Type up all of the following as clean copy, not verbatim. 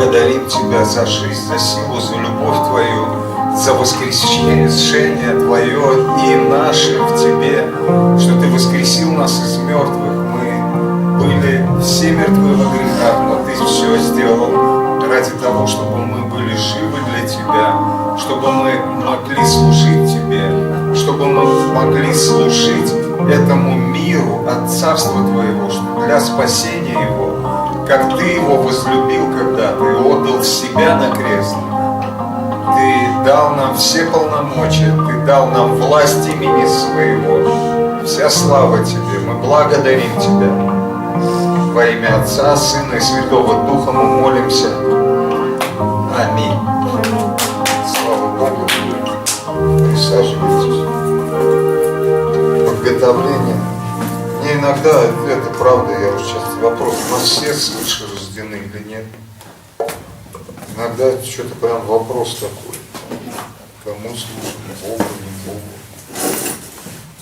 благодарим Тебя за жизнь, за силу, за любовь Твою, за воскрешение Твое и наше в Тебе, что Ты воскресил нас из мертвых. Мы были все мертвы во грехах, но Ты все сделал ради того, чтобы мы были живы для Тебя, чтобы мы могли служить Тебе, чтобы мы могли служить этому миру от Царства Твоего, для спасения Его, как Ты Его возлюбил когда-то и отдал себя на крест. Ты дал нам все полномочия, Ты дал нам власть имени Своего. Вся слава Тебе, мы благодарим Тебя. Во имя Отца, Сына и Святого Духа мы молимся. Аминь. Слава Богу. Присаживайтесь. Подготовление. Мне иногда, это правда, я уже сейчас вопрос, у нас все свыше рождены или нет? Иногда что-то прям вопрос такой. Кому служим, Богу, не Богу.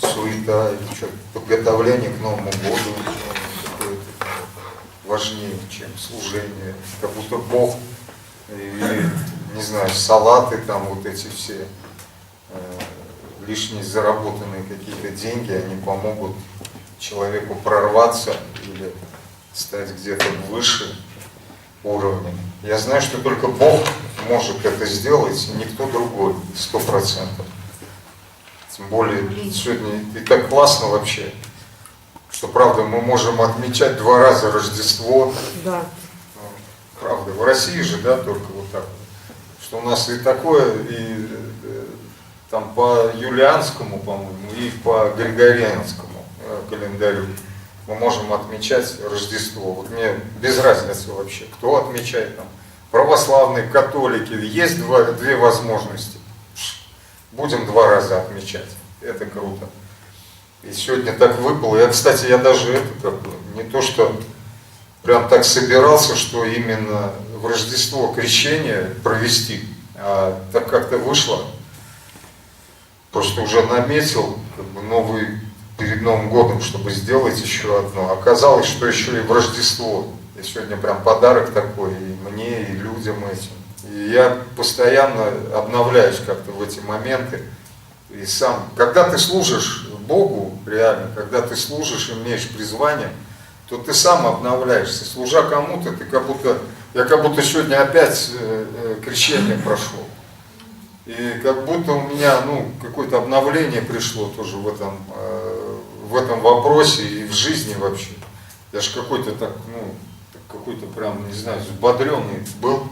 Суета, или что-то, подготовление к Новому году какое-то важнее, чем служение. Как будто Бог, или, не знаю, салаты там вот эти все, лишние заработанные какие-то деньги, они помогут человеку прорваться или стать где-то выше уровня. Я знаю, что только Бог может это сделать, и никто другой, 100%. Тем более сегодня и так классно вообще, что правда мы можем отмечать 2 раза Рождество. Да. Правда, в России же, да, только вот так. Что у нас и такое, и там по юлианскому, по-моему, и по григорианскому календарю мы можем отмечать Рождество. Вот мне без разницы вообще, кто отмечает там. Православные, католики, есть две возможности. Будем 2 раза отмечать. Это круто. И сегодня так выпало. Я, кстати, я даже это как бы, не то что прям так собирался, что именно в Рождество крещение провести, а так как-то вышло. Просто уже наметил как бы новый перед Новым годом, чтобы сделать еще одно. Оказалось, что еще и в Рождество. И сегодня прям подарок такой и мне, и людям этим. И я постоянно обновляюсь как-то в эти моменты. И сам, когда ты служишь Богу, реально, когда ты служишь, имеешь призвание, то ты сам обновляешься. Служа кому-то, ты как будто, я как будто сегодня опять крещение прошел. И как будто у меня, какое-то обновление пришло тоже в этом вопросе и в жизни вообще. Я же какой-то так, какой-то прям, не знаю, взбодренный был.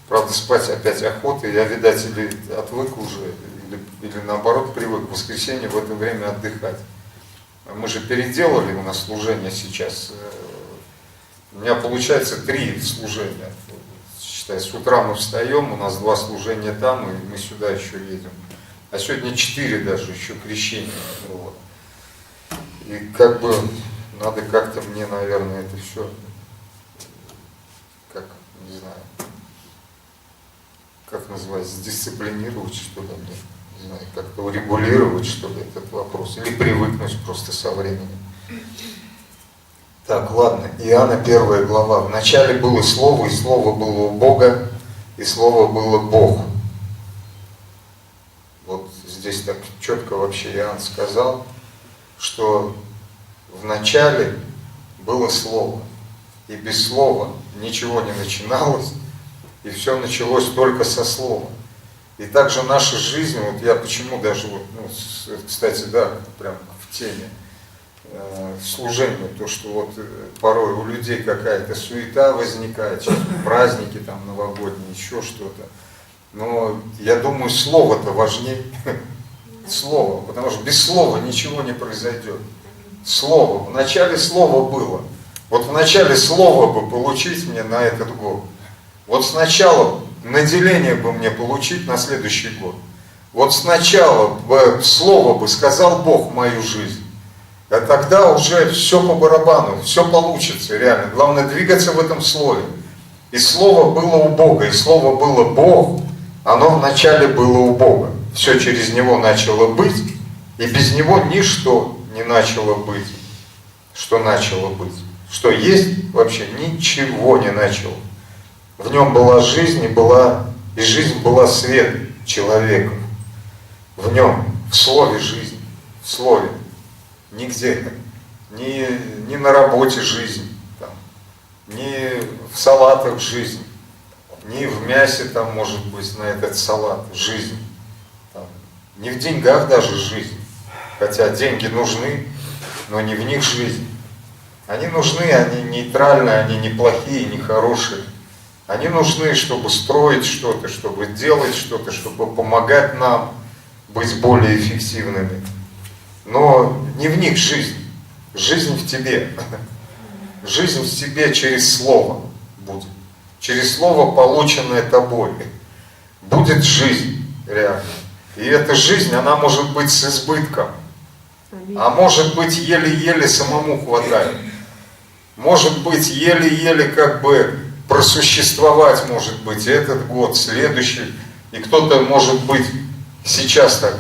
Правда, спать опять охота. Я, видать, или отвык уже, или наоборот привык в воскресенье в это время отдыхать. Мы же переделали у нас служение сейчас. У меня получается 3 служения. Считай, с утра мы встаем, у нас 2 служения там, и мы сюда еще едем. А сегодня 4 даже, еще крещение. Вот. И как бы надо как-то мне, наверное, это все, как, не знаю, как называется, дисциплинировать, что ли, мне, не знаю, как-то урегулировать, что ли, этот вопрос, или привыкнуть просто со временем. Так, ладно, Иоанна 1 глава. Вначале было Слово, и Слово было у Бога, и Слово было Бог. Вот здесь так четко вообще Иоанн сказал, что вначале было Слово, и без Слова ничего не начиналось, и все началось только со Слова. И также наша жизнь, вот я почему даже, кстати, да, прям в теме, служению, то, что вот порой у людей какая-то суета возникает, сейчас праздники там новогодние, еще что-то. Но я думаю, слово-то важнее. Слово, потому что без слова ничего не произойдет. Слово, вначале слово было. Вот вначале слово бы получить мне на этот год. Вот сначала наделение бы мне получить на следующий год. Вот сначала бы слово бы сказал Бог в мою жизнь. А тогда уже все по барабану, все получится реально. Главное двигаться в этом слове. И слово было у Бога, и слово было Бог, оно вначале было у Бога. Все через него начало быть, и без него ничто не начало быть. Что начало быть? Что есть, вообще ничего не начало. В нем была жизнь, и жизнь была свет человеков. В нем, в слове жизнь, в слове. Нигде. Ни на работе жизнь, там, ни в салатах жизнь, ни в мясе там, может быть, на этот салат жизнь. Там, ни в деньгах даже жизнь. Хотя деньги нужны, но не в них жизнь. Они нужны, они нейтральные, они не плохие, не хорошие. Они нужны, чтобы строить что-то, чтобы делать что-то, чтобы помогать нам быть более эффективными. Но не в них жизнь. Жизнь в тебе. Жизнь в тебе через слово будет. Через слово, полученное тобой. Будет жизнь реально. И эта жизнь, она может быть с избытком. А может быть еле-еле самому хватает. Может быть еле-еле как бы просуществовать, может быть, этот год, следующий. И кто-то, может быть, сейчас так,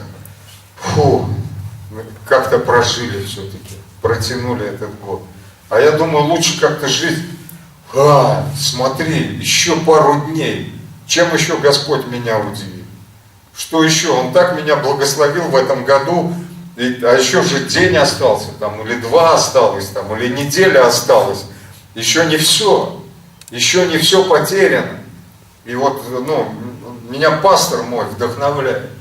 как-то прожили все-таки, протянули этот год. А я думаю, лучше как-то жить, смотри, еще пару дней, чем еще Господь меня удивит. Что еще? Он так меня благословил в этом году, а еще же день остался, там, или 2 осталось, там, или неделя осталась. Еще не все потеряно. И вот, меня пастор мой вдохновляет.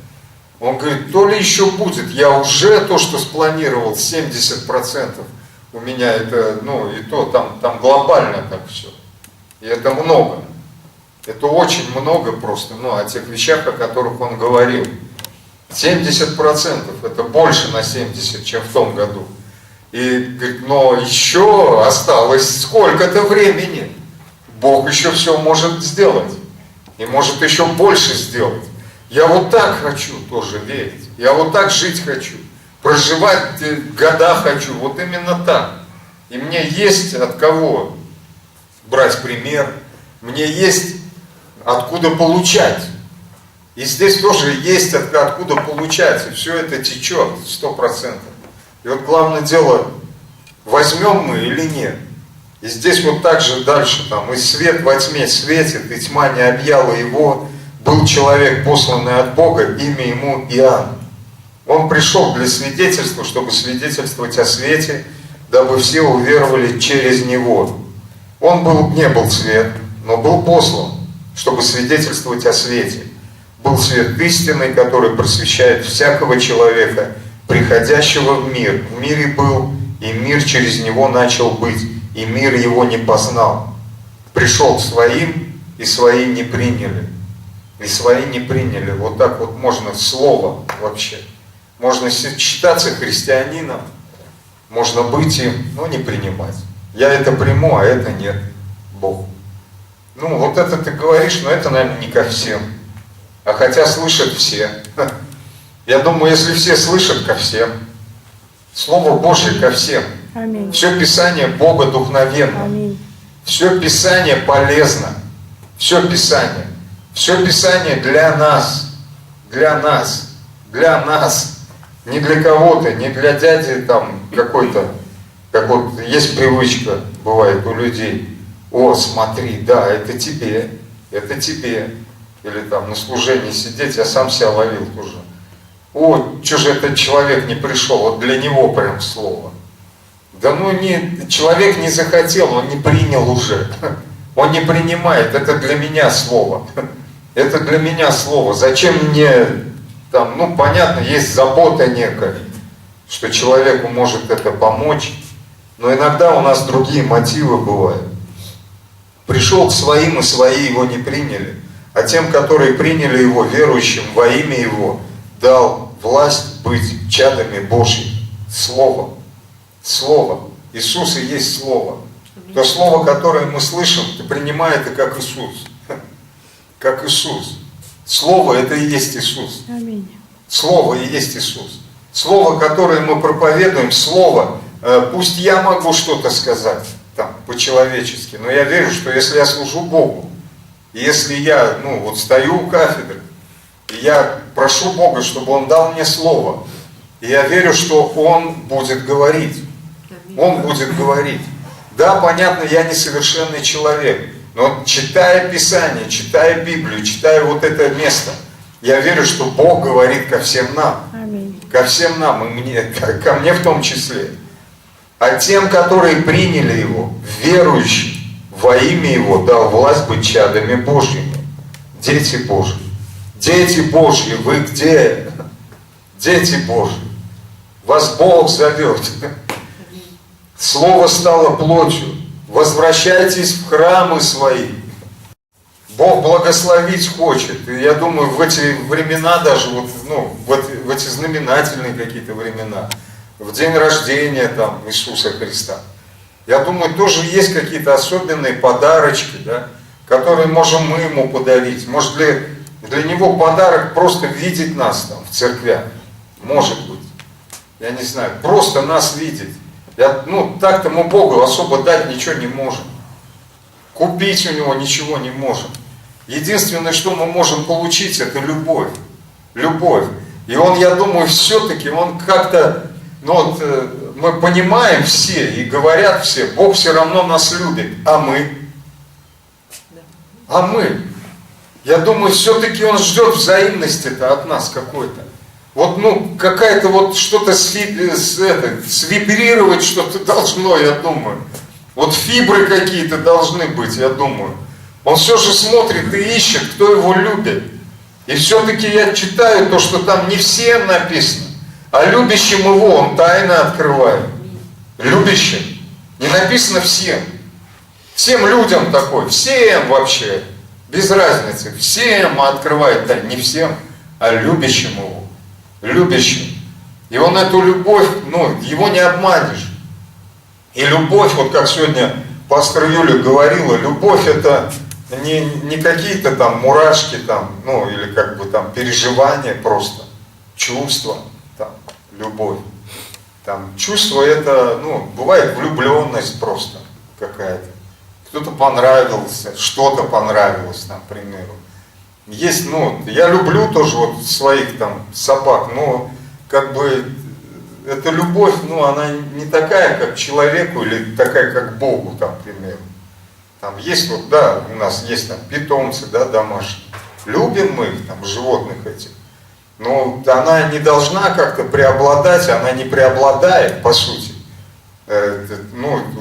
Он говорит, то ли еще будет, я уже то, что спланировал, 70%. У меня это, и то, там глобально так все. И это много. Это очень много просто, о тех вещах, о которых он говорил. 70% это больше на 70, чем в том году. И говорит, но еще осталось сколько-то времени. Бог еще все может сделать. И может еще больше сделать. Я вот так хочу тоже верить. Я вот так жить хочу. Проживать года хочу. Вот именно так. И мне есть от кого брать пример. Мне есть откуда получать. И здесь тоже есть откуда получать. И все это течет 100%. И вот главное дело, возьмем мы или нет. И здесь вот так же дальше, там, и свет во тьме светит, и тьма не объяла его. Был человек, посланный от Бога, имя ему Иоанн. Он пришел для свидетельства, чтобы свидетельствовать о свете, дабы все уверовали через него. Он не был свет, но был послан, чтобы свидетельствовать о свете. Был свет истинный, который просвещает всякого человека, приходящего в мир. В мире был, и мир через него начал быть, и мир его не познал. Пришел к своим, и свои не приняли. И свои не приняли. Вот так вот можно слово вообще. Можно считаться христианином, можно быть им, но не принимать. Я это приму, а это нет. Бог. Вот это ты говоришь, но это, наверное, не ко всем. А хотя слышат все. Я думаю, если все слышат, ко всем. Слово Божье ко всем. Аминь. Все Писание Бога духновенно. Аминь. Все Писание полезно. Все Писание. Все Писание для нас. Для нас. Для нас. Не для кого-то, не для дяди там какой-то. Как вот есть привычка, бывает у людей. О, смотри, да, это тебе. Это тебе. Или там на служении сидеть, я сам себя ловил тоже. О, что же этот человек не пришел, вот для него прям слово. Да человек не захотел, он не принял уже. Он не принимает, это для меня слово. Это для меня слово. Зачем мне, там, понятно, есть забота некая, что человеку может это помочь, но иногда у нас другие мотивы бывают. Пришел к своим, и свои его не приняли. А тем, которые приняли его, верующим во имя его, дал власть быть чадами Божьими. Слово. Слово. Иисус и есть Слово. То Слово, которое мы слышим, ты принимай это как Иисус. Как Иисус. Слово это и есть Иисус. Аминь. Слово и есть Иисус. Слово, которое мы проповедуем, Слово, пусть я могу что-то сказать там по-человечески, но я верю, что если я служу Богу, и если я, стою у кафедры, и я прошу Бога, чтобы Он дал мне слово, и я верю, что Он будет говорить. Он будет говорить. Да, понятно, я несовершенный человек, Но читая Писание, читая Библию, читая вот это место, я верю, что Бог говорит ко всем нам. Аминь. Ко всем нам, и мне, ко мне в том числе. А тем, которые приняли Его, верующим, во имя Его дал власть быть чадами Божьими. Дети Божьи. Дети Божьи, вы где? Дети Божьи. Вас Бог зовет. Слово стало плотью. Возвращайтесь в храмы свои. Бог благословить хочет. И я думаю, в эти времена даже, вот, ну, в эти знаменательные какие-то времена, в день рождения там, Иисуса Христа, я думаю, тоже есть какие-то особенные подарочки, да, которые можем мы Ему подарить. Может, для Него подарок просто видеть нас там в церквях. Может быть. Я не знаю. Просто нас видеть. Так-то мы Богу особо дать ничего не можем. Купить у Него ничего не можем. Единственное, что мы можем получить, это любовь. Любовь. И Он, я думаю, все-таки, Он как-то, мы понимаем все и говорят все, Бог все равно нас любит, а мы? А мы? Я думаю, все-таки Он ждет взаимности-то от нас какой-то. Вот, какая-то вот что-то свибрировать что-то должно, я думаю. Вот фибры какие-то должны быть, я думаю. Он все же смотрит и ищет, кто Его любит. И все-таки я читаю то, что там не всем написано, а любящим Его Он тайно открывает. Любящим. Не написано всем. Всем людям такой, всем вообще, без разницы. Всем открывает тайно, не всем, а любящим Его. Любящим. И Он эту любовь, Его не обманешь. И любовь, вот как сегодня пастор Юля говорила, любовь это не какие-то там мурашки, там, или как бы там переживания просто, чувства, там, любовь. Там, чувство это, бывает влюбленность просто какая-то. Кто-то понравился, что-то понравилось, там, к примеру. Есть, я люблю тоже вот своих там собак, но как бы эта любовь, она не такая, как человеку, или такая, как Богу, там, к примеру. Там есть вот, да, у нас есть там питомцы, да, домашние. Любим мы их, там, животных этих. Но она не должна как-то преобладать, она не преобладает, по сути.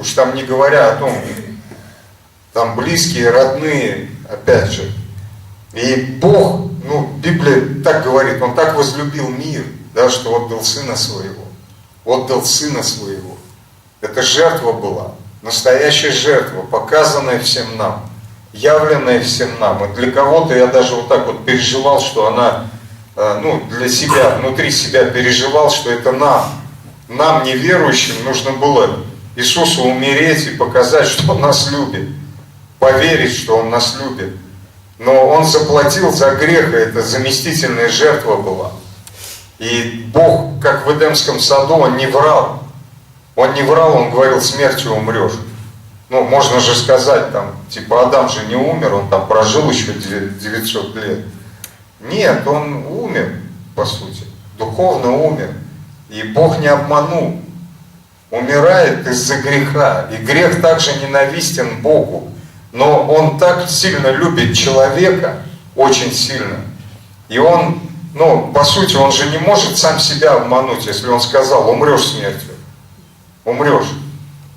Уж там не говоря о том, там близкие, родные, опять же. И Бог, Библия так говорит, Он так возлюбил мир, да, что отдал Сына Своего. Отдал Сына Своего. Это жертва была, настоящая жертва, показанная всем нам, явленная всем нам. И для кого-то я даже вот так вот переживал, что она, для себя, внутри себя переживал, что это нам, неверующим, нужно было Иисусу умереть и показать, что Он нас любит, поверить, что Он нас любит. Но Он заплатил за грех, и это заместительная жертва была. И Бог, как в Эдемском саду, Он не врал. Он не врал, Он говорил, смертью умрешь. Можно же сказать, там, типа, Адам же не умер, он там прожил еще 900 лет. Нет, он умер, по сути, духовно умер. И Бог не обманул. Умирает из-за греха. И грех также ненавистен Богу. Но Он так сильно любит человека, очень сильно. И Он, по сути, Он же не может сам себя обмануть, если Он сказал, умрешь смертью. Умрешь.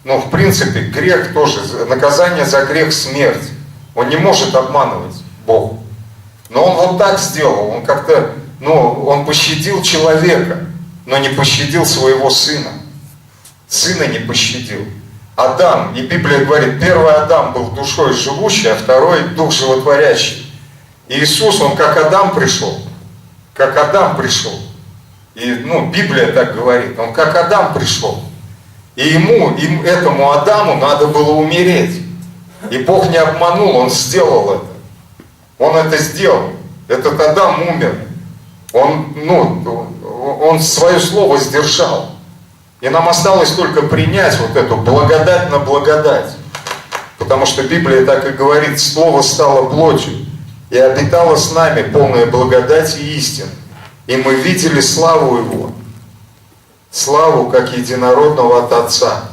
В принципе, грех тоже, наказание за грех смерть. Он не может обманывать Бог. Но Он вот так сделал. Он как-то, Он пощадил человека, но не пощадил своего сына. Сына не пощадил. Адам, и Библия говорит, первый Адам был душой живущий, а второй дух животворящий. И Иисус, Он как Адам пришел. Как Адам пришел. И, Библия так говорит, Он как Адам пришел. И этому Адаму надо было умереть. И Бог не обманул, Он сделал это. Он это сделал. Этот Адам умер. Он свое слово сдержал. И нам осталось только принять вот эту благодать на благодать. Потому что Библия так и говорит, Слово стало плотью и обитало с нами, полная благодать и истин. И мы видели славу Его. Славу, как единородного от Отца.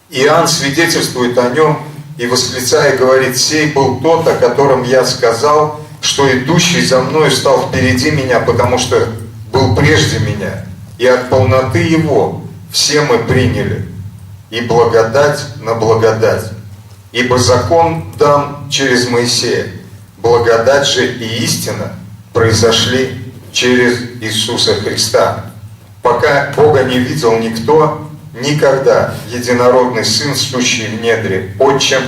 Иоанн свидетельствует о Нем, и восклицая говорит: «Сей был тот, о котором я сказал, что идущий за мною стал впереди меня, потому что был прежде меня, и от полноты его все мы приняли, и благодать на благодать. Ибо закон дан через Моисея, благодать же и истина произошли через Иисуса Христа. Пока Бога не видел никто, никогда единородный Сын, сущий в недре Отчим,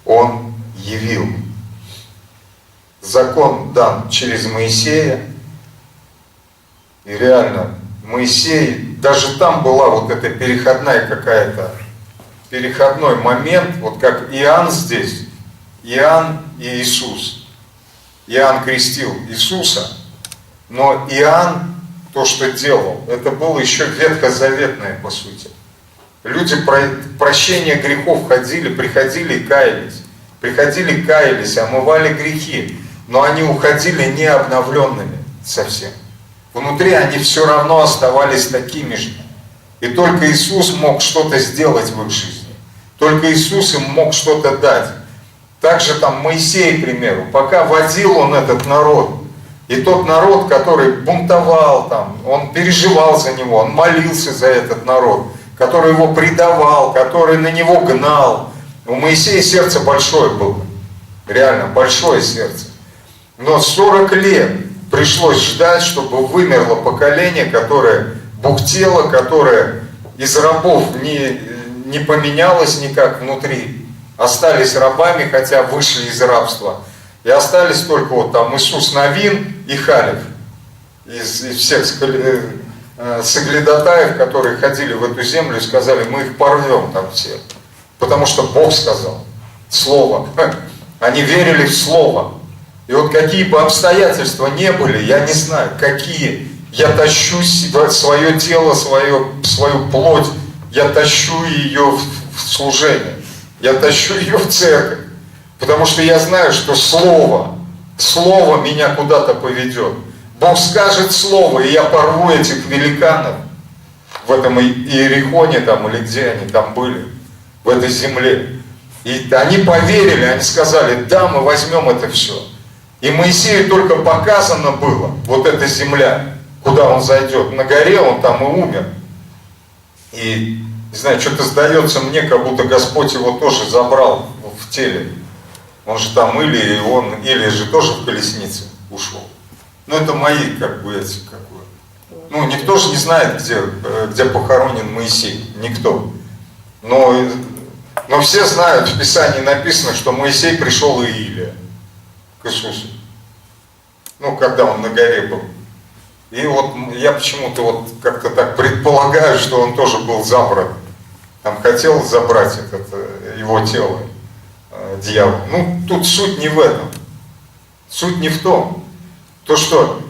Он явил». Закон дан через Моисея, и реально Моисей, даже там была вот эта переходная какая-то, переходной момент, вот как Иоанн здесь, Иоанн и Иисус. Иоанн крестил Иисуса, но Иоанн, то, что делал, это было еще ветхозаветное, по сути. Люди прощения грехов приходили и каялись. Приходили, каялись, омывали грехи, но они уходили не обновленными совсем. Внутри они все равно оставались такими же. И только Иисус мог что-то сделать в их жизни. Только Иисус им мог что-то дать. Также там Моисей, к примеру, пока водил он этот народ, и тот народ, который бунтовал, там, он переживал за него, он молился за этот народ, который его предавал, который на него гнал. У Моисея сердце большое было, реально большое сердце. Но 40 лет пришлось ждать, чтобы вымерло поколение, которое бухтело, которое из рабов не поменялось никак внутри. Остались рабами, хотя вышли из рабства. И остались только вот там Иисус Навин и Халев. Из всех соглядатаев, которые ходили в эту землю и сказали: мы их порвем там всех. Потому что Бог сказал. Слово. Они верили в Слово. И вот какие бы обстоятельства не были, я не знаю, какие, я тащу свое тело, свою плоть, я тащу ее в служение, я тащу ее в церковь, потому что я знаю, что Слово меня куда-то поведет. Бог скажет Слово, и я порву этих великанов в этом Иерихоне там, или где они там были, в этой земле. И они поверили, они сказали: да, мы возьмем это все. И Моисею только показано было вот эта земля, куда он зайдет. На горе он там и умер. И, не знаю, что-то сдается мне, как будто Господь его тоже забрал в теле. Он же там или же тоже в колеснице ушел. Ну, это мои, как бы, эти, какое. Ну, никто же не знает, где похоронен Моисей. Никто. Но все знают, в Писании написано, что Моисей пришел и Илия к Иисусу. Ну, когда он на горе был. И вот я почему-то вот как-то так предполагаю, что он тоже был забран. Там хотел забрать его тело, дьявол. Ну, тут суть не в этом. Суть не в том. То, что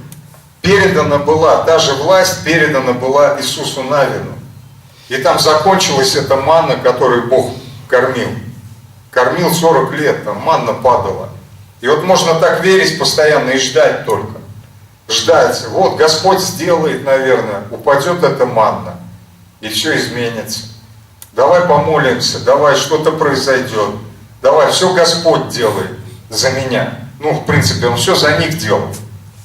передана была, та же власть передана была Иисусу Навину. И там закончилась эта манна, которую Бог кормил. Кормил 40 лет, там манна падала. И вот можно так верить постоянно и ждать только. Ждать. Вот Господь сделает, наверное, упадет эта манна, и все изменится. Давай помолимся, давай что-то произойдет. Давай, все Господь делает за меня. Ну, в принципе, Он все за них делал.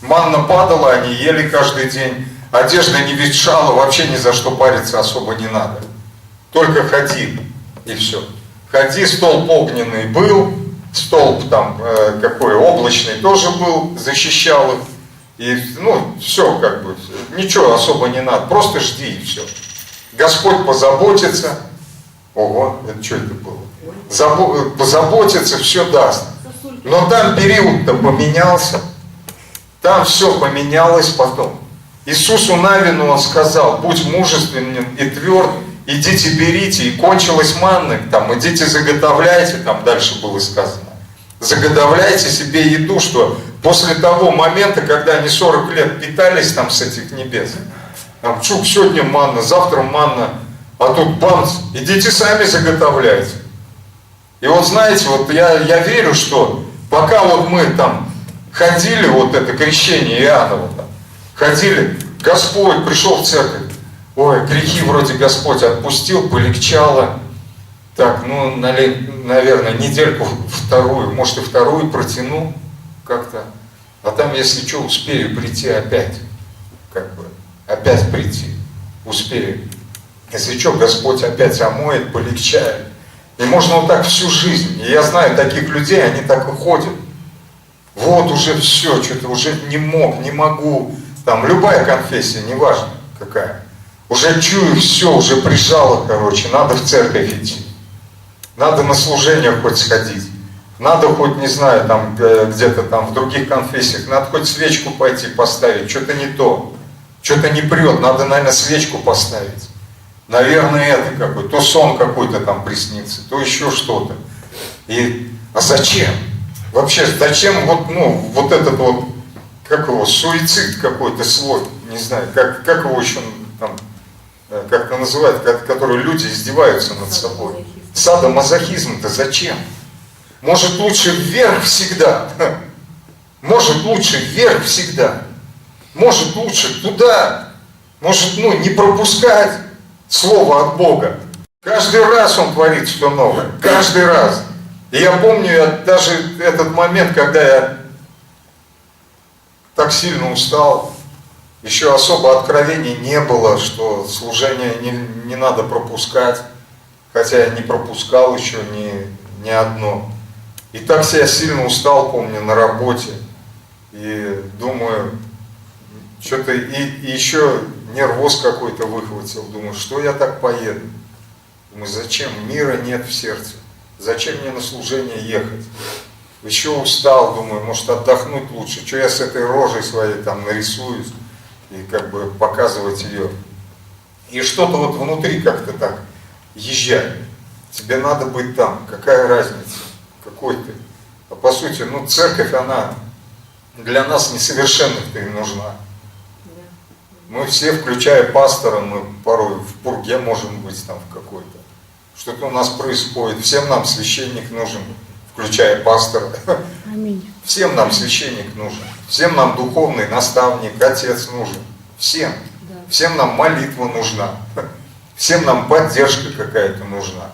Манна падала, они ели каждый день. Одежда не ветшала, вообще ни за что париться особо не надо. Только ходи, и все. Ходи, столб огненный был, столб там какой облачный тоже был, защищал их. И, ну, все как бы, ничего особо не надо, просто жди и все. Господь позаботится. Ого, это что это было? Позаботится, все даст. Но там период-то поменялся. Там все поменялось потом. Иисусу Навину Он сказал: будь мужественным и тверд, идите берите. И кончилась манна, там, идите заготовляйте, там дальше было сказано. Заготовляйте себе еду, что после того момента, когда они 40 лет питались там с этих небес, там чук, сегодня манна, завтра манна, а тут бамс, идите сами заготовляйте. И вот знаете, вот я верю, что пока вот мы там ходили, вот это крещение Иоаннова, там, ходили, Господь пришел в церковь, ой, грехи вроде Господь отпустил, полегчало, так, ну, наверное, недельку вторую, может и вторую протяну как-то. А там, если что, успею прийти опять. Как бы, опять прийти. Успею. Если что, Господь опять омоет, полегчает. И можно вот так всю жизнь. И я знаю таких людей, они так и ходят. Вот уже все, что-то уже не мог, не могу. Там любая конфессия, неважно какая. Уже чую все, уже прижало, короче, надо в церковь идти. Надо на служение хоть сходить. Надо хоть, не знаю, там где-то там в других конфессиях, надо хоть свечку пойти поставить, что-то не то. Что-то не прет, надо, наверное, свечку поставить. Наверное, это какой-то, то сон какой-то там приснится, то еще что-то. А зачем? Вообще, зачем вот этот вот, как его, суицид какой-то свой, не знаю, как его еще там, как-то называют, который люди издеваются над собой. Садомазохизм-то зачем? Может лучше вверх всегда. Может лучше вверх всегда. Может лучше туда. Может, не пропускать слово от Бога. Каждый раз Он творит что новое. Каждый раз. И я помню даже этот момент, когда я так сильно устал. Еще особо откровений не было, что служение не надо пропускать. Хотя я не пропускал еще ни одно. И так я сильно устал, помню, на работе. И думаю, что-то и еще нервоз какой-то выхватил. Думаю, что я так поеду? Думаю, зачем? Мира нет в сердце. Зачем мне на служение ехать? Еще устал, думаю, может отдохнуть лучше. Что я с этой рожей своей там нарисуюсь и как бы показывать ее. И что-то вот внутри как-то так езжай. Тебе надо быть там. Какая разница? Какой ты? А по сути, церковь, она для нас несовершенных-то и нужна. Мы все, включая пастора, мы порой в пурге можем быть там в какой-то. Что-то у нас происходит. Всем нам священник нужен, включая пастора. Аминь. Всем нам священник нужен. Всем нам духовный наставник, отец нужен. Всем. Да. Всем нам молитва нужна. Всем нам поддержка какая-то нужна.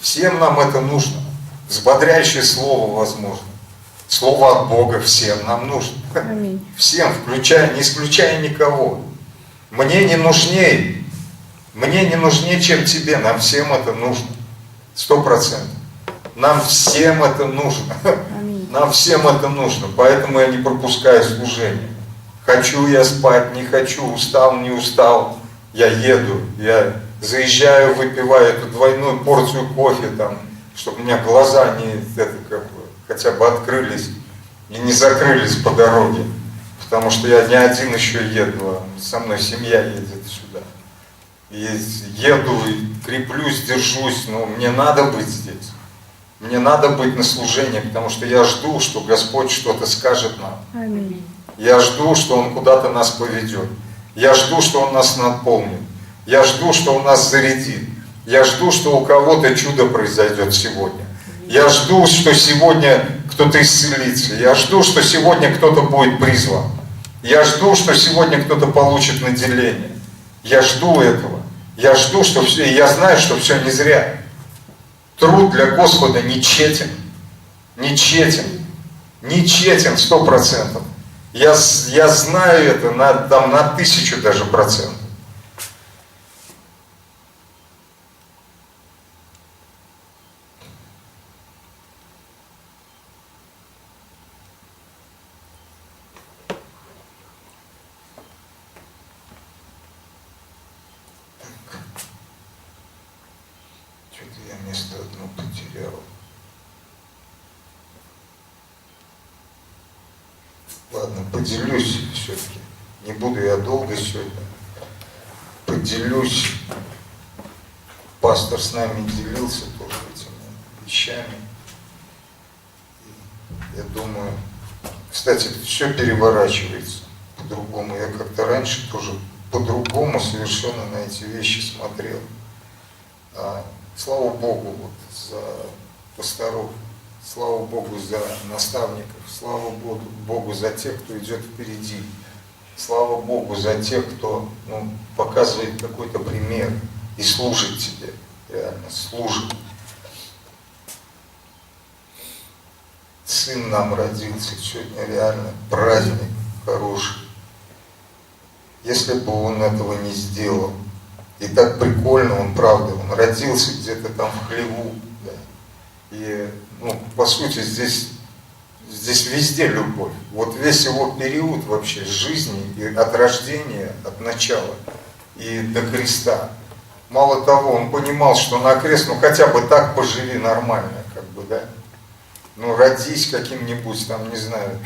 Всем нам это нужно. Взбодряющее слово возможно. Слово от Бога всем нам нужно. Аминь. Всем, не исключая никого. Мне не нужнее, чем тебе. Нам всем это нужно. 100%. Нам всем это нужно. Аминь. Нам всем это нужно. Поэтому я не пропускаю служение. Хочу я спать, не хочу, устал, не устал. Я еду, я заезжаю, выпиваю эту двойную порцию кофе, там, чтобы у меня глаза хотя бы открылись и не закрылись по дороге. Потому что я не один еще еду, а со мной семья едет сюда. И еду, и креплюсь, держусь, но мне надо быть здесь. Мне надо быть на служении, потому что я жду, что Господь что-то скажет нам. Аминь. Я жду, что Он куда-то нас поведет. Я жду, что Он нас наполнит. Я жду, что Он нас зарядит. Я жду, что у кого-то чудо произойдет сегодня. Я жду, что сегодня кто-то исцелится. Я жду, что сегодня кто-то будет призван. Я жду, что сегодня кто-то получит наделение. Я жду этого. Я жду, что все, и я знаю, что все не зря. Труд для Господа нечетен. Нечетен. Нечетен 100%. Я знаю это на 1000 даже процентов. Что-то я место одно потерял. Ладно, поделюсь все-таки. Не буду я долго сегодня. Поделюсь. Пастор с нами делился тоже этими вещами. И я думаю, кстати, все переворачивается по-другому. Я как-то раньше тоже по-другому совершенно на эти вещи смотрел. Слава Богу вот за пасторов, слава Богу за наставников, слава Богу за тех, кто идет впереди, слава Богу за тех, кто показывает какой-то пример и служит тебе, реально служит. сын нам родился, сегодня реально праздник хороший. Если бы он этого не сделал, и так прикольно, он правда, он родился где-то там в хлеву, да. И, ну, по сути, здесь везде любовь. Вот весь его период вообще жизни, и от рождения, от начала и до креста. Мало того, он понимал, что на крест, ну хотя бы так поживи нормально, как бы, да. Ну, родись каким-нибудь, там, не знаю,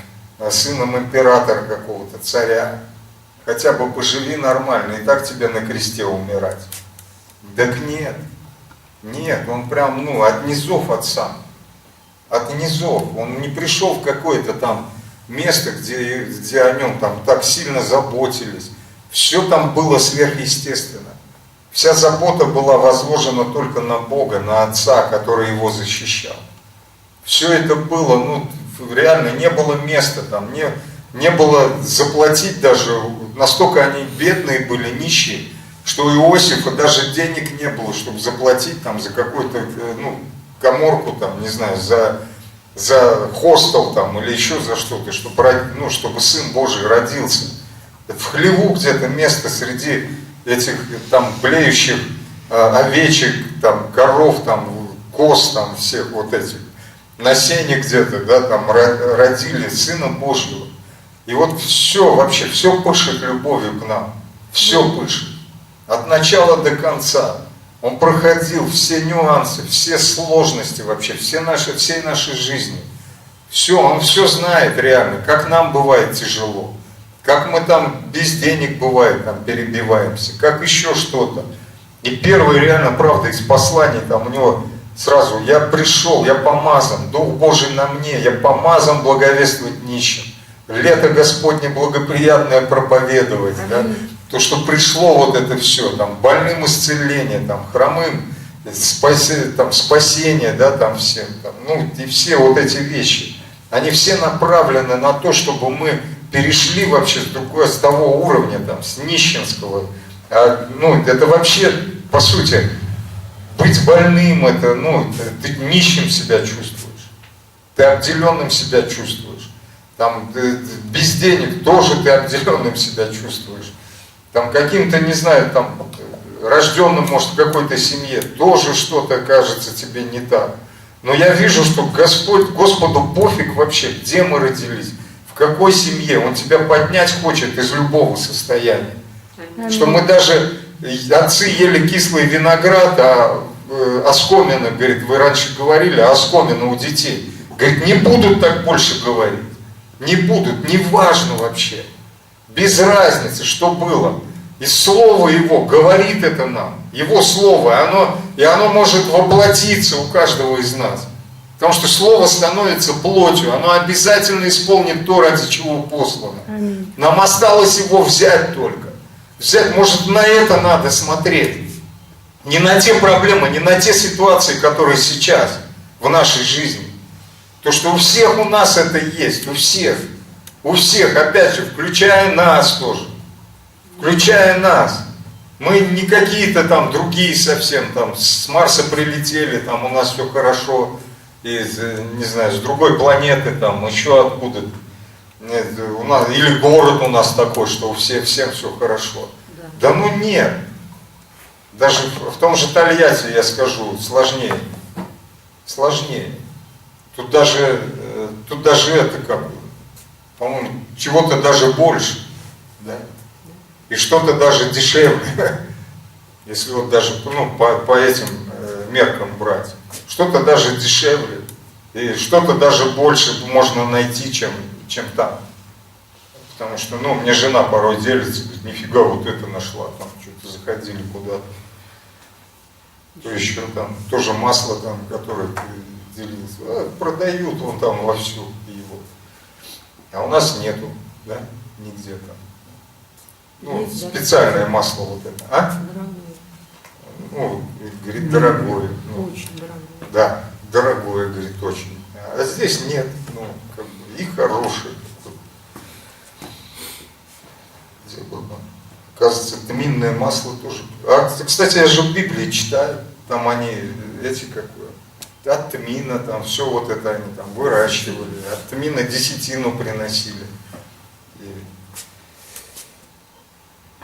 сыном императора какого-то, царя. Хотя бы поживи нормально, и так тебе на кресте умирать. Так нет. Нет, он прям, ну, от низов отца. От низов. Он не пришел в какое-то там место, где о нем там так сильно заботились. Все там было сверхъестественно. Вся забота была возложена только на Бога, на Отца, который его защищал. Все это было, ну, реально не было места там, не было заплатить даже, настолько они бедные были, нищие, что у Иосифа даже денег не было, чтобы заплатить там за какую-то, ну, каморку там, не знаю, за хостел там или еще за что-то, чтобы Сын Божий родился. В хлеву где-то место среди этих там блеющих овечек, там, коров, там, коз, там, всех вот этих, на сене где-то, да, там, родили Сына Божьего. И вот все, вообще, все пышет любовью к нам. Все пышет. От начала до конца. Он проходил все нюансы, все сложности вообще, всей нашей жизни. Все, он все знает реально, как нам бывает тяжело. Как мы там без денег бывает, там перебиваемся, как еще что-то. И первый реально, правда, из посланий там у него сразу: я пришел, я помазан, Дух Божий на мне, я помазан благовествовать нищим. Лето Господне благоприятное проповедовать, да? То, что пришло вот это все, там, больным исцеление, там, хромым спасение, да, там всем, там, ну, и все вот эти вещи, они все направлены на то, чтобы мы перешли вообще с того уровня, там, с нищенского, ну, это вообще, по сути, быть больным, это, ну, ты нищим себя чувствуешь, ты обделенным себя чувствуешь, там, без денег тоже ты обделенным себя чувствуешь, там, каким-то, не знаю, там, рожденным, может, в какой-то семье, тоже что-то кажется тебе не так. Но я вижу, что Господу пофиг вообще, где мы родились, в какой семье. Он тебя поднять хочет из любого состояния. Что мы даже, отцы ели кислый виноград, а оскомины, говорит, вы раньше говорили, а оскомины у детей. Говорит, не будут так больше говорить. Не будут, не важно вообще. Без разницы, что было. И Слово Его говорит это нам. Его Слово, и оно может воплотиться у каждого из нас. Потому что Слово становится плотью. Оно обязательно исполнит то, ради чего послано. Аминь. Нам осталось его взять только. Взять, может, на это надо смотреть. Не на те проблемы, не на те ситуации, которые сейчас в нашей жизни. То, что у всех у нас это есть, у всех. У всех, опять же, включая нас тоже. Включая нас. Мы не какие-то там другие совсем, там с Марса прилетели, там у нас все хорошо, из, не знаю, с другой планеты, там еще откуда-то. У нас, или город у нас такой, что всем все хорошо. Да ну нет. Даже в том же Тольятти, я скажу, сложнее. Сложнее. Тут даже это как бы, по-моему, чего-то даже больше. Да? И что-то даже дешевле, если вот даже, ну, по этим меркам брать. Что-то даже дешевле, и что-то даже больше можно найти, чем там. Потому что, ну, мне жена порой делится, говорит, нифига, вот это нашла, там что-то заходили куда-то. То еще там, тоже масло там, которое делилось, продают вон там вовсю его. А у нас нету, да, нигде там. Ну, есть специальное масло вот это, а? Дорогое. Ну, говорит, дорогое. Ну, очень дорогое. Да, дорогое, говорит, очень. А здесь нет, ну, как бы, и хорошее. Где было? Оказывается, тминное масло тоже. А, кстати, я же в Библии читаю, там они, эти, как от тмина, там, все вот это они там выращивали, от тмина десятину приносили.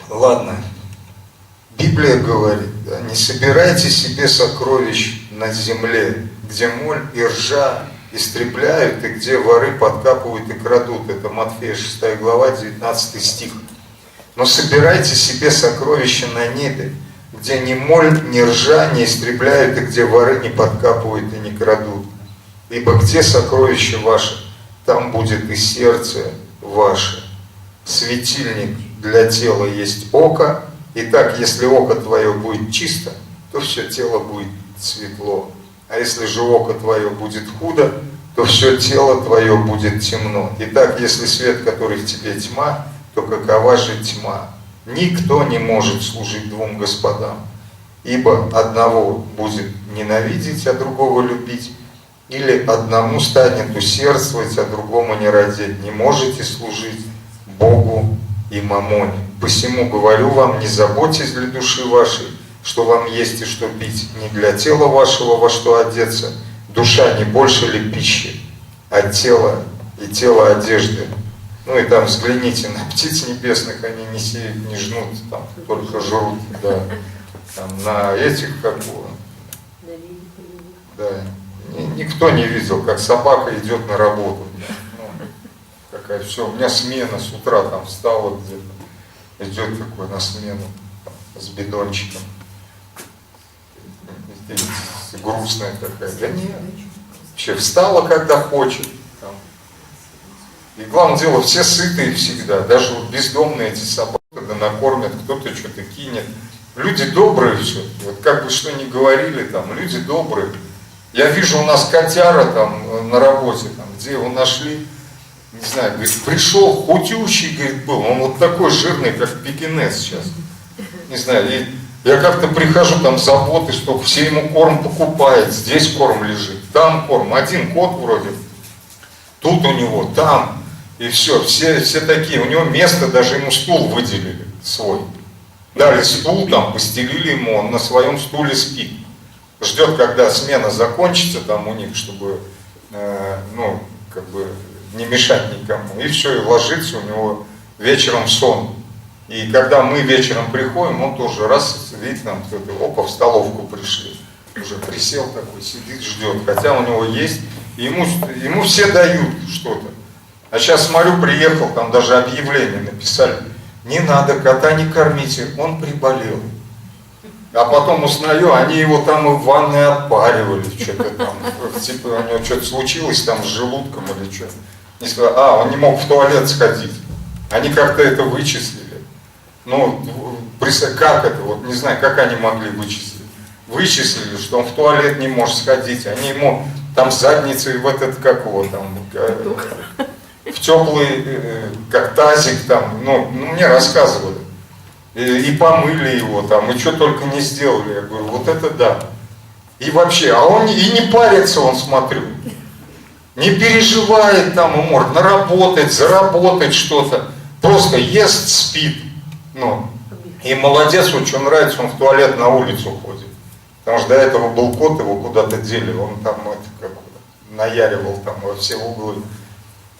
Ладно, Библия говорит, да, не собирайте себе сокровищ на земле, где моль и ржа истребляют, и где воры подкапывают и крадут. Это Матфея 6 глава, 19 стих. Но собирайте себе сокровища на небе, где ни моль, ни ржа не истребляют, и где воры не подкапывают и не крадут. Ибо где сокровище ваше, там будет и сердце ваше. Светильник для тела есть око. Итак, если око твое будет чисто, то все тело будет светло. А если же око твое будет худо, то все тело твое будет темно. Итак, если свет, который в тебе тьма, то какова же тьма? Никто не может служить двум господам, ибо одного будет ненавидеть, а другого любить, или одному станет усердствовать, а другому не родить. Не можете служить Богу и мамоне. Посему говорю вам, не заботьтесь для души вашей, что вам есть и что пить, не для тела вашего, во что одеться. Душа не больше ли пищи, а тело и тело одежды. Ну и там взгляните на птиц небесных, они не сеют, не жнут, там только жрут, да. Там, на этих, как бы, да, никто не видел, как собака идет на работу. Ну, какая, все, у меня смена с утра, там встала где-то, идет такой на смену, там, с бидончиком. Грустная такая. Да нет, вообще встала, когда хочет. Там. И главное дело, все сытые всегда, даже вот бездомные эти собаки, когда накормят, кто-то что-то кинет. Люди добрые все, вот как бы что ни говорили, там, люди добрые. Я вижу, у нас котяра там на работе, там, где его нашли, не знаю, говорит, пришел худющий, говорит, был, он вот такой жирный, как пекинес сейчас. Не знаю, и я как-то прихожу, там заботы, что все ему корм покупают, здесь корм лежит, там корм, один кот вроде, тут у него, там, и все такие, у него место, даже ему стул выделили свой. Дали стул, там, постелили ему, он на своем стуле спит. Ждет, когда смена закончится там у них, чтобы, ну, как бы не мешать никому. И все, и ложится у него вечером сон. И когда мы вечером приходим, он тоже раз, видит нам, опа, в столовку пришли. Уже присел такой, сидит, ждет. Хотя у него есть, и ему все дают что-то. А сейчас смотрю, приехал, там даже объявление написали. Не надо, кота не кормите, он приболел. А потом узнаю, они его там и в ванной отпаривали, что-то там, типа у него что-то случилось там с желудком или что-то. Он не мог в туалет сходить. Они как-то это вычислили. Ну, как это, вот не знаю, как они могли вычислить. Вычислили, что он в туалет не может сходить. Они ему там задницей в этот, как его там, в теплый, как тазик там, ну мне рассказывали. И помыли его там, и что только не сделали. Я говорю, вот это да. И вообще, а он и не парится, он, смотрю. Не переживает там, ему может наработать, заработать что-то. Просто ест, спит. Ну, и молодец, вот что нравится, он в туалет на улицу ходит. Потому что до этого был кот, его куда-то дели. Он там наяривал там во все углы.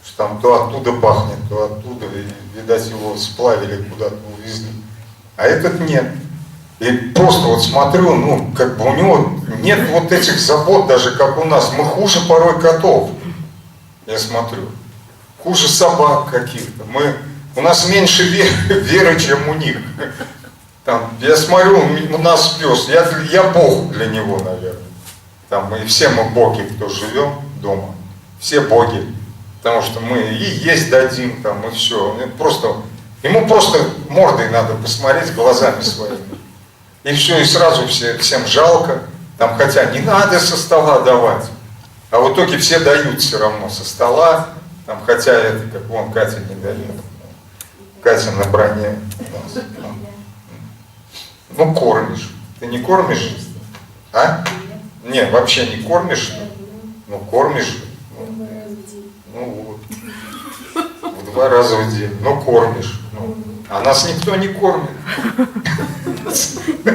Что там то оттуда пахнет, то оттуда. И, видать, его сплавили, куда-то увезли. А этот нет. И просто вот смотрю, ну, как бы у него нет вот этих забот, даже как у нас. Мы хуже порой котов. Я смотрю. Хуже собак каких-то. У нас меньше веры, чем у них. Там, я смотрю, у нас пес, я Бог для него, наверное. Там, и все мы боги, кто живем дома. Все боги. Потому что мы и есть дадим, там, и все. Ему просто мордой надо посмотреть, глазами своими. И все, и сразу всем жалко. Там, хотя не надо со стола давать. А в итоге все дают все равно со стола. Там, хотя это, как вон, Катя не дает. Катя на броне. Ну, кормишь. Ты не кормишь? А? Не, вообще не кормишь? Ну, кормишь. Ну, вот. В 2 раза в день. Ну, кормишь. Ну. А нас никто не кормит.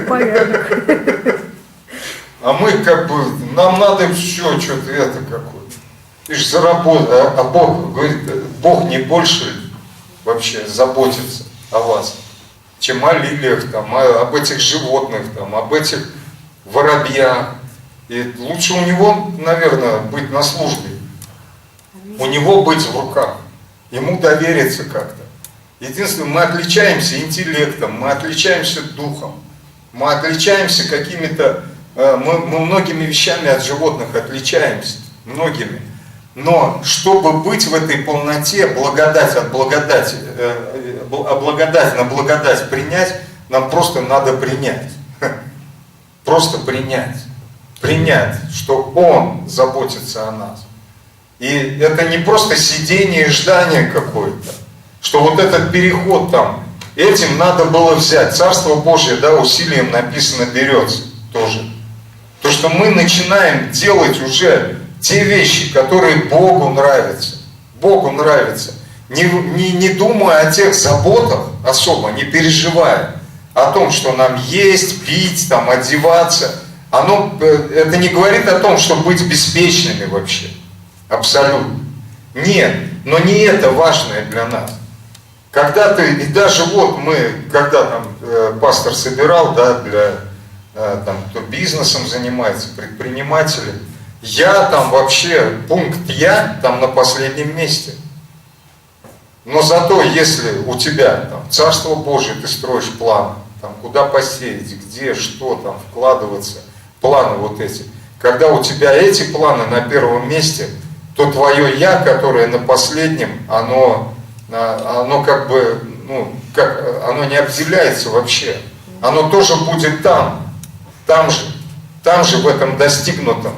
Порядок. А мы как бы, нам надо все, что-то это какое-то. Ты же заработал, а Бог говорит, Бог не больше вообще заботится о вас, чем о лилиях, там, об этих животных, там, об этих воробьях. И лучше у него, наверное, быть на службе. У него быть в руках. Ему довериться как-то. Единственное, мы отличаемся интеллектом, мы отличаемся духом, мы отличаемся какими-то, мы многими вещами от животных отличаемся, многими. Но чтобы быть в этой полноте, благодать от благодати, благодать на благодать принять, нам просто надо принять. Просто принять. Принять, что Он заботится о нас. И это не просто сидение и ждание какое-то, что вот этот переход там, этим надо было взять. Царство Божие, да, усилием написано берется тоже. То, что мы начинаем делать уже те вещи, которые Богу нравятся. Богу нравится. Не думая о тех заботах особо, не переживая о том, что нам есть, пить, там, одеваться. Это не говорит о том, что быть беспечными вообще. Абсолютно. Нет, но не это важное для нас. Когда ты, и даже вот мы, когда там пастор собирал, да, для там, кто бизнесом занимается, предприниматели, я там вообще, пункт я там на последнем месте. Но зато, если у тебя там Царство Божие, ты строишь планы, там, куда посеять, где, что там вкладываться, планы вот эти. Когда у тебя эти планы на первом месте, то твое «я», которое на последнем, оно как бы, ну, оно не обделяется вообще. Оно тоже будет там же в этом достигнутом,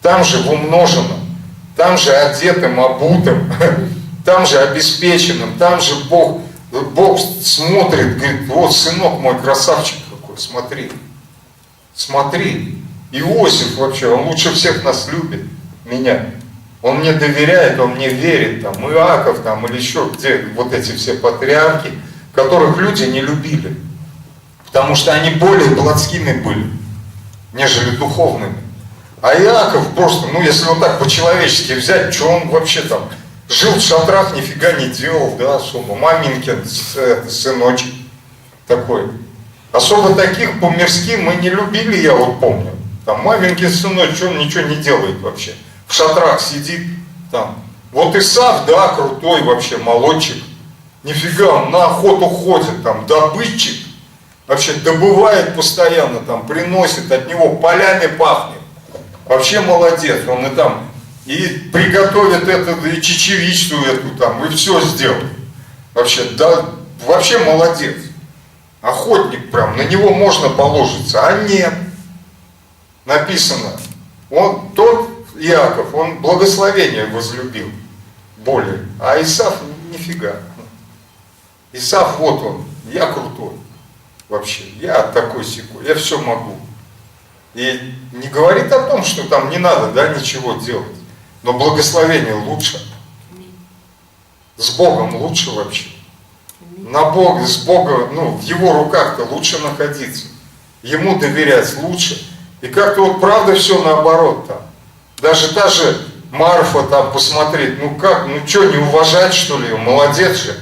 там же в умноженном, там же одетым, обутым, там же обеспеченным, там же Бог смотрит, говорит, вот сынок мой, красавчик какой, смотри. Иосиф вообще, он лучше всех нас любит, меня. Он мне доверяет, он мне верит, там, Иаков, там, или еще где вот эти все патриархи, которых люди не любили, потому что они более плотскими были, нежели духовными. А Иаков просто, ну, если вот так по-человечески взять, что он вообще там, жил в шатрах, нифига не делал, да, особо, маменькин сыночек такой. Особо таких по-мирски мы не любили, я вот помню. Там маменькин сыночек, что он ничего не делает вообще. В шатрах сидит там. Вот Исав, да, крутой вообще, молодчик. Нифига, он на охоту ходит, там, добытчик. Вообще добывает постоянно, там, приносит, от него полями пахнет. Вообще молодец, он и там, и приготовит это, и чечевичную эту там, и все сделает. Вообще, да, вообще молодец. Охотник прям, на него можно положиться, а нет. Написано, он тот, Иаков, он благословение возлюбил более, а Исав нифига. Исав вот он, я крутой вообще, я такой-сякой, я все могу. И не говорит о том, что там не надо, да, ничего делать, но благословение лучше, с Богом лучше вообще. На Бога, с Богом, ну, в Его руках-то лучше находиться, Ему доверять лучше. И как-то вот правда все наоборот там. Даже та же Марфа там посмотреть, ну как, ну что, не уважать что ли ее, молодец же.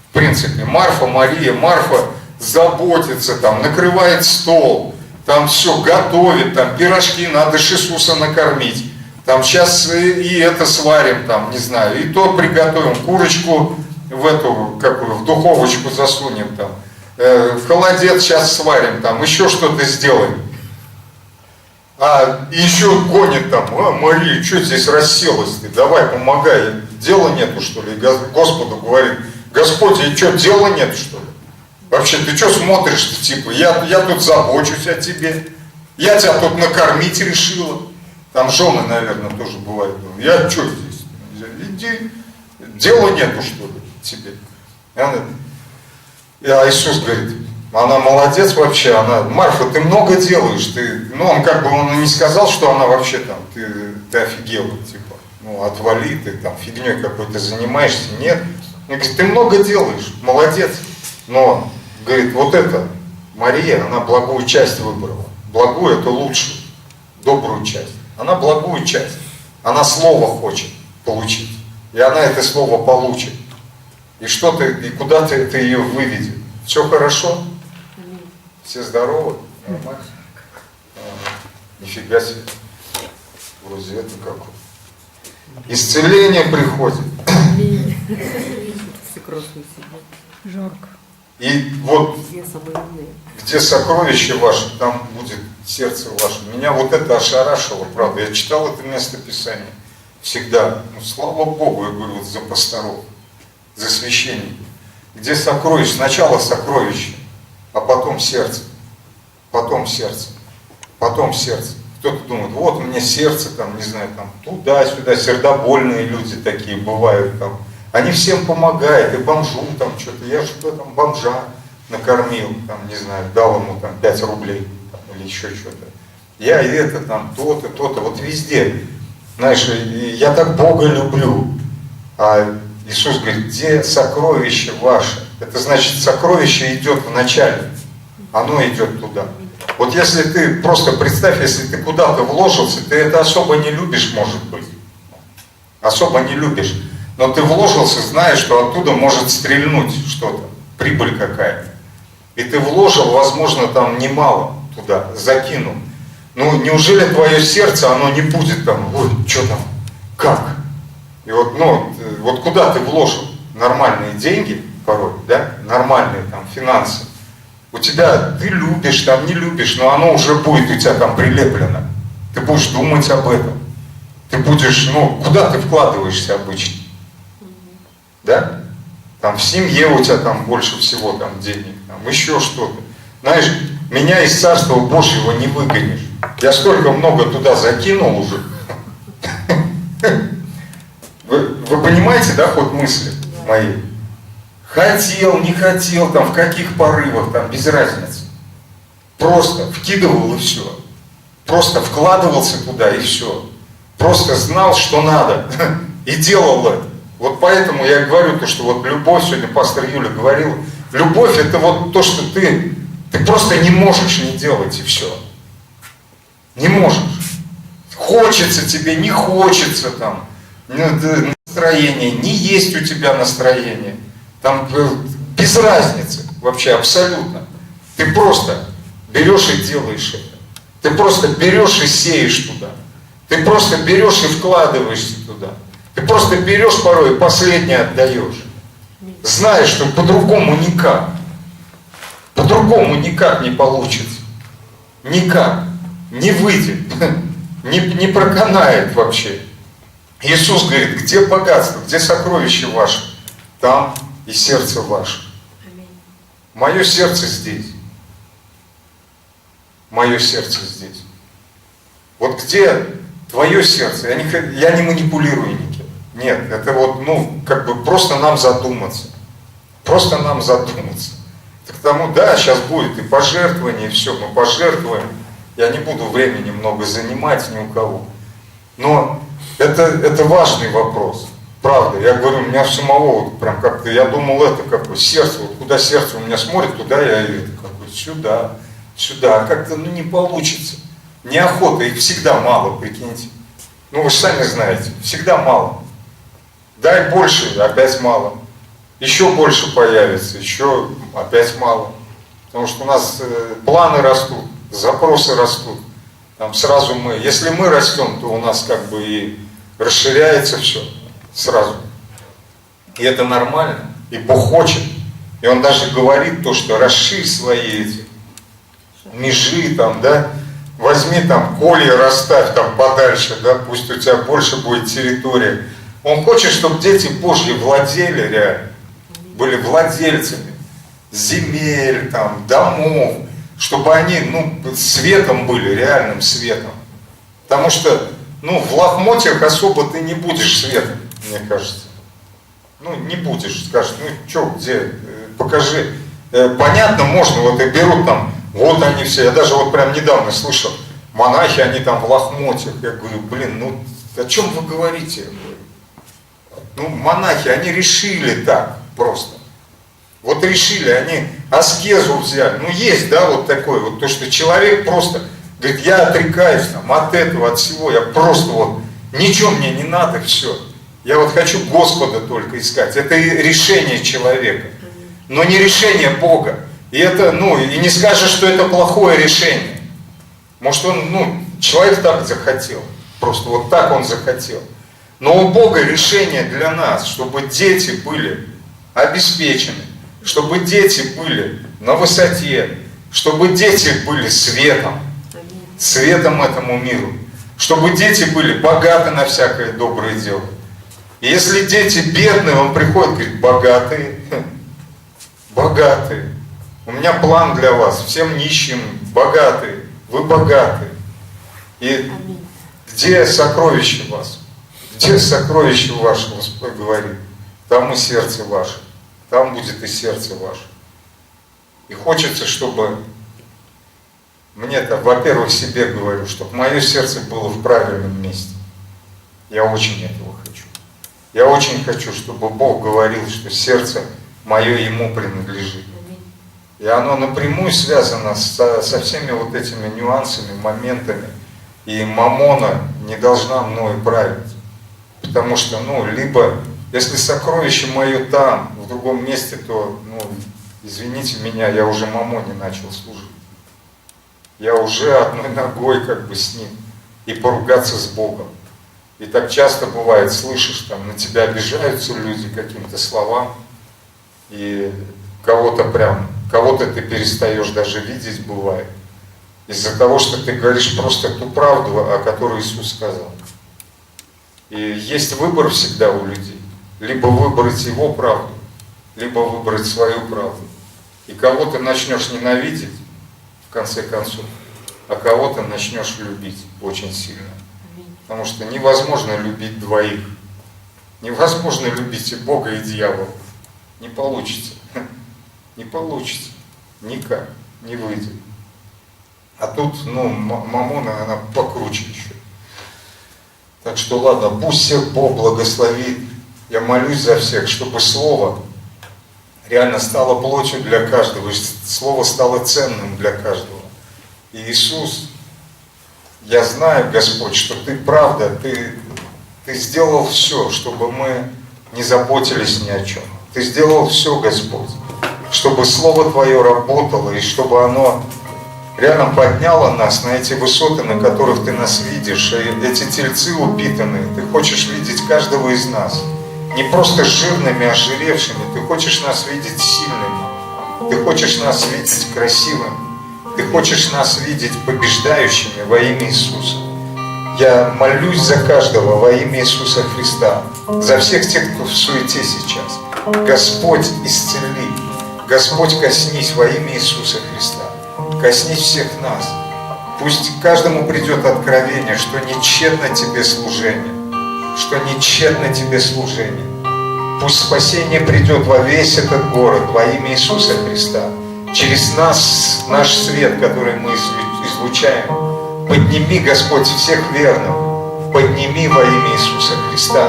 В принципе, Мария, Марфа заботится, там, накрывает стол, там все готовит, там пирожки, надо ж Иисуса накормить. Там сейчас и это сварим, там, не знаю, и то приготовим, курочку в эту, какую, в духовочку засунем, там, в холодец сейчас сварим, там, еще что-то сделаем. А еще гонит там, Мария, что здесь расселась ты, давай помогай, дела нету что ли, Господу говорит, Господь, и что, дела нет что ли? Вообще, ты что смотришь-то, типа, я тут забочусь о тебе, я тебя тут накормить решила. Там жены, наверное, тоже бывают, я что здесь, иди, дела нету что ли тебе. А Иисус говорит, она молодец вообще, она, Марфа, ты много делаешь, ты, ну он как бы, он не сказал, что она вообще там, ты офигела, типа, ну отвали, ты там фигней какой-то занимаешься, нет. Он говорит, ты много делаешь, молодец, но, говорит, вот это, Мария, она благую часть выбрала, благую это лучше, добрую часть, она благую часть. Она слово хочет получить. И она это слово получит. И что ты, и куда ты ее выведет? Все хорошо? Все здоровы? Нормально? Нифига себе. Вроде это как. Исцеление приходит. Жарко. И вот где сокровище ваше, там будет сердце ваше. Меня вот это ошарашило, правда. Я читал это местописание всегда. Ну, слава Богу, я говорю, вот за пасторов, за священников. Где сокровище? Сначала сокровище, а потом сердце. Потом сердце. Потом сердце. Кто-то думает, вот у меня сердце, там, не знаю, там, туда-сюда, сердобольные люди такие бывают там. Они всем помогают, и бомжу там что-то, я что там бомжа накормил, там, не знаю, дал ему там 5 рублей там, или еще что-то. Я это там, то-то, то-то, вот везде. Знаешь, я так Бога люблю. А Иисус говорит, где сокровище ваше? Это значит, сокровище идет вначале, оно идет туда. Вот если ты, просто представь, если ты куда-то вложился, ты это особо не любишь, может быть. Особо не любишь. Но ты вложился, зная, что оттуда может стрельнуть что-то, прибыль какая-то. И ты вложил, возможно, там немало туда, закинул. Ну, неужели твое сердце, оно не будет там, ой, что там, как? И вот, ну, вот куда ты вложил нормальные деньги, порой, да, нормальные там финансы, у тебя, ты любишь, там не любишь, но оно уже будет у тебя там прилеплено. Ты будешь думать об этом. Ты будешь, ну, куда ты вкладываешься обычно? Да? Там в семье у тебя там больше всего там денег, там еще что-то. Знаешь, меня из Царства Божьего не выгонишь. Я столько много туда закинул уже. Вы понимаете, да, ход мысли моей? Хотел, не хотел, там, в каких порывах, там, без разницы. Просто вкидывал и все. Просто вкладывался туда и все. Просто знал, что надо. И делал это. Вот поэтому я говорю, то, что вот любовь, сегодня пастор Юля говорил, любовь это вот то, что ты просто не можешь не делать, и все. Не можешь. Хочется тебе, не хочется там, настроение, не есть у тебя настроение. Там без разницы вообще абсолютно. Ты просто берешь и делаешь это. Ты просто берешь и сеешь туда. Ты просто берешь и вкладываешься туда. Ты просто берешь порой и последнее отдаешь. Знаешь, что по-другому никак. По-другому никак не получится. Никак. Не выйдет. Не проканает вообще. Иисус говорит, где богатство, где сокровище ваше, там и сердце ваше. Мое сердце здесь. Мое сердце здесь. Вот где твое сердце? Я не манипулирую никем. Нет, это вот, ну, как бы просто нам задуматься. Просто нам задуматься. К тому, да, сейчас будет и пожертвование, и все, мы пожертвуем. Я не буду времени много занимать ни у кого. Но это важный вопрос. Правда, я говорю, у меня самого вот прям как-то, я думал, это какое сердце, вот куда сердце у меня смотрит, туда я это какое, сюда, сюда. Как-то ну, не получится. Неохота, их всегда мало, прикиньте. Ну вы же сами знаете, всегда мало. Дай больше, опять мало. Еще больше появится, еще опять мало. Потому что у нас планы растут, запросы растут. Там сразу мы, если мы растем, то у нас как бы и расширяется все сразу. И это нормально. И Бог хочет. И Он даже говорит то, что расширь свои эти межи там, да, возьми там колья, расставь там подальше, да, пусть у тебя больше будет территория. Он хочет, чтобы дети Божьи владели реально, были владельцами земель, там, домов, чтобы они, ну, светом были, реальным светом. Потому что, ну, в лохмотьях особо ты не будешь светом, мне кажется. Ну, не будешь, скажешь, ну, что, где, покажи. Понятно, можно, вот и берут там, вот они все, я даже вот прям недавно слышал, монахи, они там в лохмотьях. Я говорю, блин, ну, о чем вы говорите? Я говорю, ну, монахи, они решили так просто. Вот решили, они аскезу взяли. Ну, есть, да, вот такое вот, то, что человек просто Говорит, я отрекаюсь там, от этого, от всего, я просто вот, ничего мне не надо, все. Я вот хочу Господа только искать. Это и решение человека, но не решение Бога. И это, и не скажешь, что это плохое решение. Может он, человек так захотел, просто вот так он захотел. Но у Бога решение для нас, чтобы дети были обеспечены, чтобы дети были на высоте, чтобы дети были светом, светом этому миру, чтобы дети были богаты на всякое доброе дело. И если дети бедные, он приходит и говорит, богатые, богатые, у меня план для вас, всем нищим, богатые, вы богатые. И где сокровище вас? Где сокровище ваше, Господь говорит, там и сердце ваше, там будет и сердце ваше. И хочется, чтобы, мне-то, во-первых, себе говорю, чтобы мое сердце было в правильном месте. Я очень этого хочу. Я очень хочу, чтобы Бог говорил, что сердце мое Ему принадлежит. И оно напрямую связано со всеми вот этими нюансами, моментами. И мамона не должна мною править. Потому что, либо, если сокровище мое там, в другом месте, то, извините меня, я уже мамоне начал служить. Я уже одной ногой как бы с ним. И поругаться с Богом. И так часто бывает, слышишь, там, на тебя обижаются люди каким-то словам. И кого-то ты перестаешь даже видеть, бывает. Из-за того, что ты говоришь просто ту правду, о которой Иисус сказал. И есть выбор всегда у людей. Либо выбрать Его правду, либо выбрать свою правду. И кого-то начнешь ненавидеть, в конце концов, а кого-то начнешь любить очень сильно. Потому что невозможно любить двоих. Невозможно любить и Бога, и дьявола. Не получится. Не получится. Никак. Не выйдет. А тут, мамона, она покруче еще. Так что ладно, пусть всех Бог благословит. Я молюсь за всех, чтобы Слово реально стало плотью для каждого. И Слово стало ценным для каждого. И Иисус, я знаю, Господь, что Ты правда, Ты сделал все, чтобы мы не заботились ни о чем. Ты сделал все, Господь, чтобы Слово Твое работало, и чтобы оно реально подняло нас на эти высоты, на которых Ты нас видишь, и эти тельцы упитанные. Ты хочешь видеть каждого из нас. Не просто жирными, ожиревшими. Ты хочешь нас видеть сильными. Ты хочешь нас видеть красивыми. Ты хочешь нас видеть побеждающими во имя Иисуса. Я молюсь за каждого во имя Иисуса Христа. За всех тех, кто в суете сейчас. Господь, исцели. Господь, коснись во имя Иисуса Христа. Коснись всех нас. Пусть каждому придет откровение, что не тщетно тебе служение. Что не тщетно тебе служение. Пусть спасение придет во весь этот город во имя Иисуса Христа. Через нас, наш свет, который мы излучаем. Подними, Господь, всех верных. Подними во имя Иисуса Христа.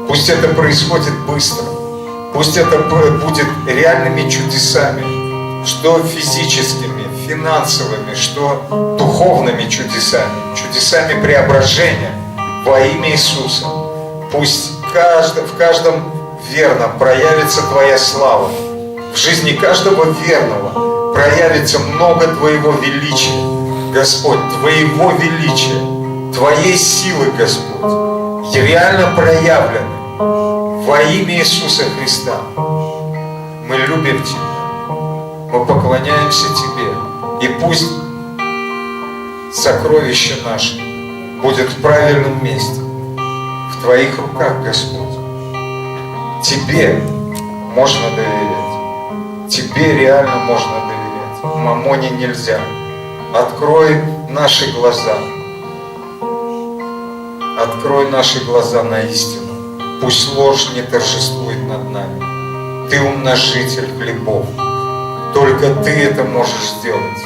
Пусть это происходит быстро. Пусть это будет реальными чудесами. Что физическими, финансовыми, что духовными чудесами. Чудесами преображения во имя Иисуса. Пусть в каждом верном проявится Твоя слава. В жизни каждого верного проявится много Твоего величия, Господь, Твоего величия, Твоей силы, Господь, реально проявлены во имя Иисуса Христа. Мы любим Тебя, мы поклоняемся Тебе, и пусть сокровище наше будет в правильном месте, в Твоих руках, Господь. Тебе можно доверять. Тебе реально можно доверять. Мамоне нельзя. Открой наши глаза. Открой наши глаза на истину. Пусть ложь не торжествует над нами. Ты умножитель хлебов. Только Ты это можешь сделать.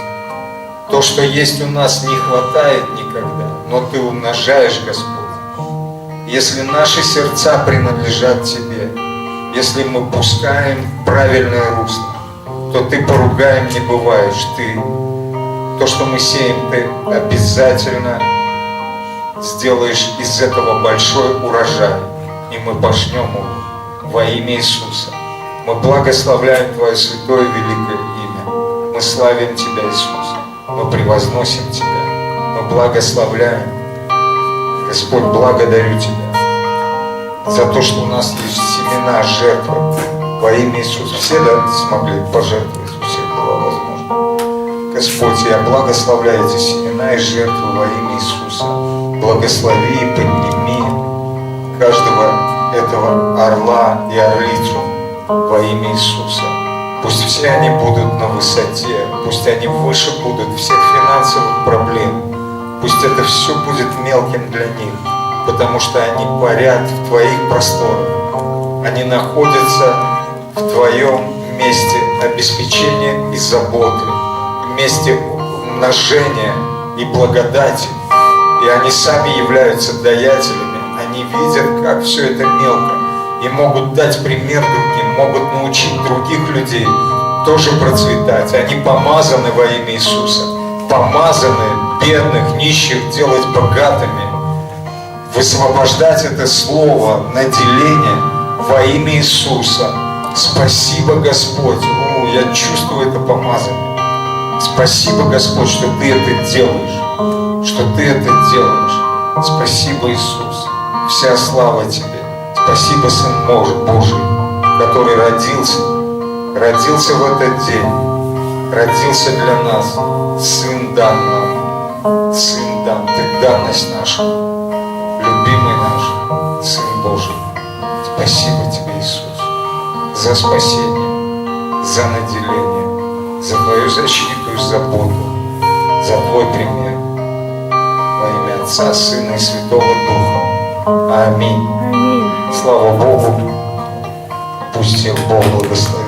То, что есть у нас, не хватает никогда, но Ты умножаешь, Господь. Если наши сердца принадлежат Тебе, если мы пускаем правильное русло, то Ты поругаем не бываешь. Ты То, что мы сеем, Ты обязательно сделаешь из этого большой урожай, и мы пожнем его во имя Иисуса. Мы благословляем Твое святое великое имя. Мы славим Тебя, Иисус. Мы превозносим Тебя. Мы благословляем. Господь, благодарю Тебя за то, что у нас есть семена жертвы во имя Иисуса. Все, да, смогли пожертвовать, у всех было возможно. Господь, я благословляю эти семена и жертвы во имя Иисуса. Благослови и подними каждого этого орла и орлицу во имя Иисуса. Пусть все они будут на высоте, пусть они выше будут всех финансовых проблем. Пусть это все будет мелким для них, потому что они парят в Твоих просторах. Они находятся в Твоем месте обеспечения и заботы, месте умножения и благодати. И они сами являются даятелями. Они видят, как все это мелко, и могут дать пример другим, могут научить других людей тоже процветать. Они помазаны во имя Иисуса, помазаны бедных, нищих делать богатыми, высвобождать это слово на деление во имя Иисуса. Спасибо, Господь. Я чувствую это помазание. Спасибо, Господь, что Ты это делаешь, что Ты это делаешь. Спасибо, Иисус. Вся слава Тебе. Спасибо, Сын Божий, который родился в этот день, родился для нас. Сын дан нам, Сын дан. Ты данность наша, любимый наш Сын Божий. Спасибо Тебе, Иисус, за спасение, за наделение, за Твою защиту и заботу, за Твой пример. Во имя Отца, Сына и Святого Духа. Аминь. Аминь. Слава Богу. Пусть всех Бог благословит.